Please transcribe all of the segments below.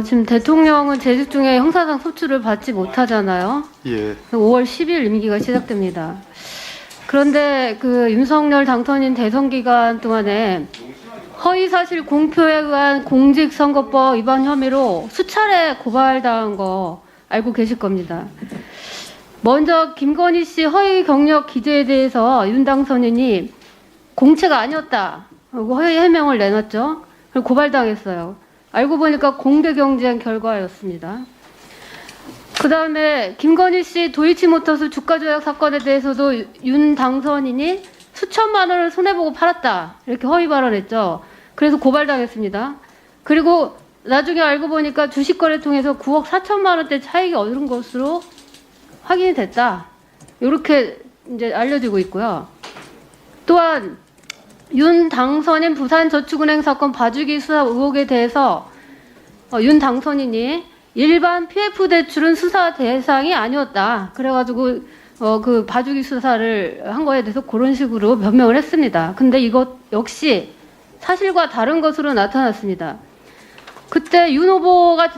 지금 대통령은 재직 중에 형사상 소추를 받지 못하잖아요. 예. 5월 10일 임기가 시작됩니다. 그런데 그 윤석열 당선인 대선 기간 동안에 허위사실 공표에 의한 공직선거법 위반 혐의로 수차례 고발당한 거 알고 계실 겁니다. 먼저 김건희 씨 허위 경력 기재에 대해서 윤 당선인이 공채가 아니었다. 그리고 허위 해명을 내놨죠. 그리고 고발당했어요. 알고 보니까 공개 경쟁 결과였습니다. 그 다음에 김건희 씨 도이치모터스 주가 조작 사건에 대해서도 윤 당선인이 수천만 원을 손해보고 팔았다. 이렇게 허위 발언했죠. 그래서 고발당했습니다. 그리고 나중에 알고 보니까 주식거래 통해서 9억 4천만 원대 차익이 얻은 것으로 확인이 됐다. 이렇게 이제 알려지고 있고요. 또한 윤 당선인 부산저축은행 사건 봐주기 수사 의혹에 대해서 윤 당선인이 일반 PF 대출은 수사 대상이 아니었다. 그래가지고 그 봐주기 수사를 한 거에 대해서 그런 식으로 변명을 했습니다. 근데 이것 역시 사실과 다른 것으로 나타났습니다. 그때 윤 후보가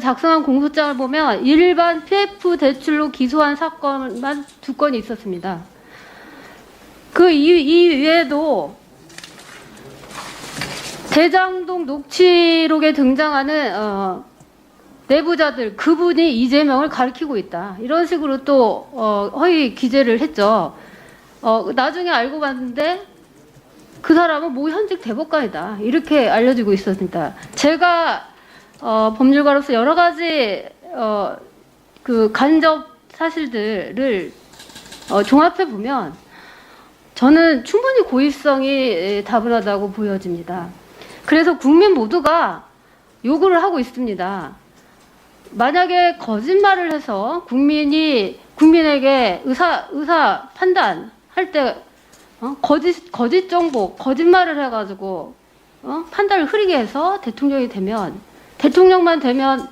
작성한 공소장을 보면 일반 PF 대출로 기소한 사건만 2건이 있었습니다. 그 이외에도 대장동 녹취록에 등장하는 내부자들, 그분이 이재명을 가리키고 있다. 이런 식으로 또 허위 기재를 했죠. 나중에 알고 봤는데 그 사람은 모 현직 대법관이다. 이렇게 알려지고 있었습니다. 제가 법률가로서 여러 가지 그 간접 사실들을 종합해 보면 저는 충분히 고의성이 다분하다고 보여집니다. 그래서 국민 모두가 요구를 하고 있습니다. 만약에 거짓말을 해서 국민에게 의사 판단할 때 거짓 정보, 거짓말을 해가지고 판단을 흐리게 해서 대통령만 되면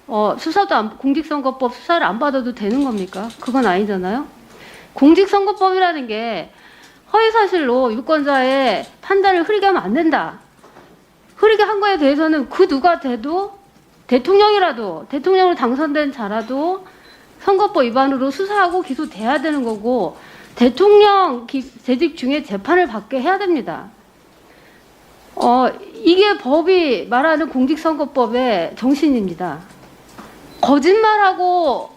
공직선거법 수사를 안 받아도 되는 겁니까? 그건 아니잖아요. 공직선거법이라는 게 허위사실로 유권자의 판단을 흐리게 하면 안 된다. 흐리게 한 거에 대해서는 그 누가 돼도 대통령으로 당선된 자라도 선거법 위반으로 수사하고 기소돼야 되는 거고 대통령 재직 중에 재판을 받게 해야 됩니다. 이게 법이 말하는 공직선거법의 정신입니다. 거짓말하고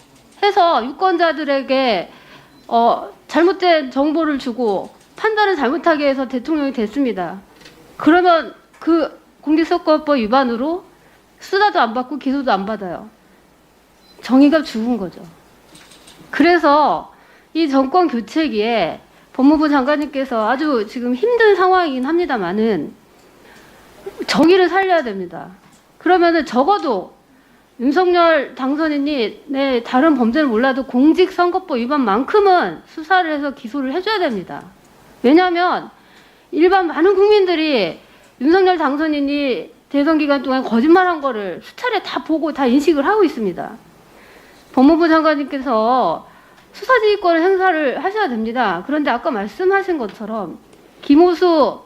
해서 유권자들에게 잘못된 정보를 주고 판단을 잘못하게 해서 대통령이 됐습니다. 그러면 그 공직선거법 위반으로 수사도 안 받고 기소도 안 받아요. 정의가 죽은 거죠. 그래서 이 정권 교체기에 법무부 장관님께서 아주 지금 힘든 상황이긴 합니다만은 정의를 살려야 됩니다. 그러면은 적어도 윤석열 당선인이 다른 범죄는 몰라도 공직선거법 위반만큼은 수사를 해서 기소를 해줘야 됩니다. 왜냐하면 일반 많은 국민들이 윤석열 당선인이 대선 기간 동안 거짓말한 거를 수차례 다 보고 다 인식을 하고 있습니다. 법무부 장관님께서 수사지휘권을 행사를 하셔야 됩니다. 그런데 아까 말씀하신 것처럼 김호수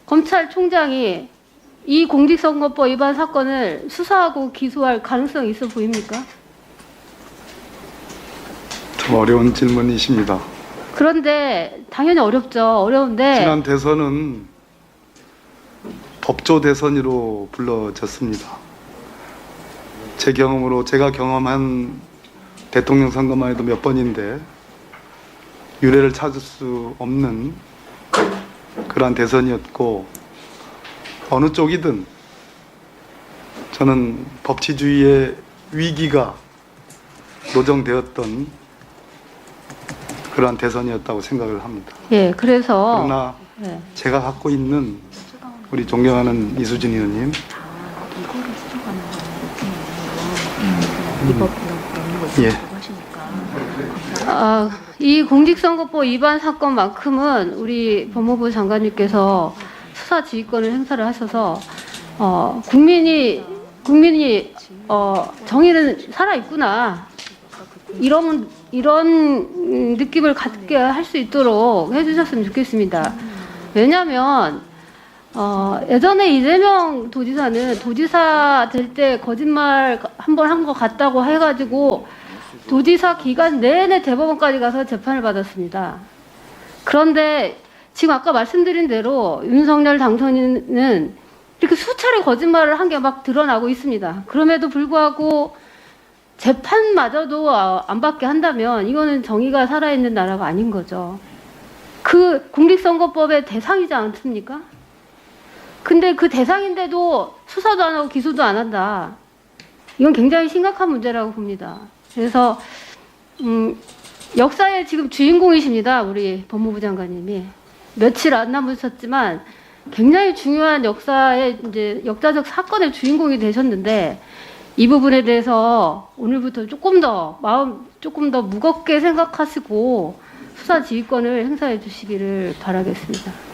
검찰총장이 이 공직선거법 위반 사건을 수사하고 기소할 가능성이 있어 보입니까? 좀 어려운 질문이십니다. 그런데 당연히 어렵죠. 어려운데 지난 대선은 법조 대선으로 불러졌습니다. 제 경험으로 제가 경험한 대통령 선거만 해도 몇 번인데 유례를 찾을 수 없는 그러한 대선이었고 어느 쪽이든 저는 법치주의의 위기가 노정되었던 그러한 대선이었다고 생각을 합니다. 예, 그래서 그러나 제가 갖고 있는 우리 존경하는 이수진 의원님 이 공직선거법 위반 사건만큼은 우리 법무부 장관님께서 수사 지휘권을 행사를 하셔서 국민이 정의는 살아 있구나 이런 느낌을 갖게 할 수 있도록 해주셨으면 좋겠습니다. 왜냐하면 예전에 이재명 도지사는 도지사 될 때 거짓말 한 번 한 것 같다고 해가지고 도지사 기간 내내 대법원까지 가서 재판을 받았습니다. 그런데 지금 아까 말씀드린 대로 윤석열 당선인은 이렇게 수차례 거짓말을 한 게 막 드러나고 있습니다. 그럼에도 불구하고 재판마저도 안 받게 한다면 이거는 정의가 살아있는 나라가 아닌 거죠. 그 공직선거법의 대상이지 않습니까? 근데 그 대상인데도 수사도 안 하고 기소도 안 한다. 이건 굉장히 심각한 문제라고 봅니다. 그래서 역사의 지금 주인공이십니다. 우리 법무부 장관님이. 며칠 안 남으셨지만 굉장히 중요한 역사의 이제 역사적 사건의 주인공이 되셨는데 이 부분에 대해서 오늘부터 조금 더 무겁게 생각하시고 수사 지휘권을 행사해 주시기를 바라겠습니다.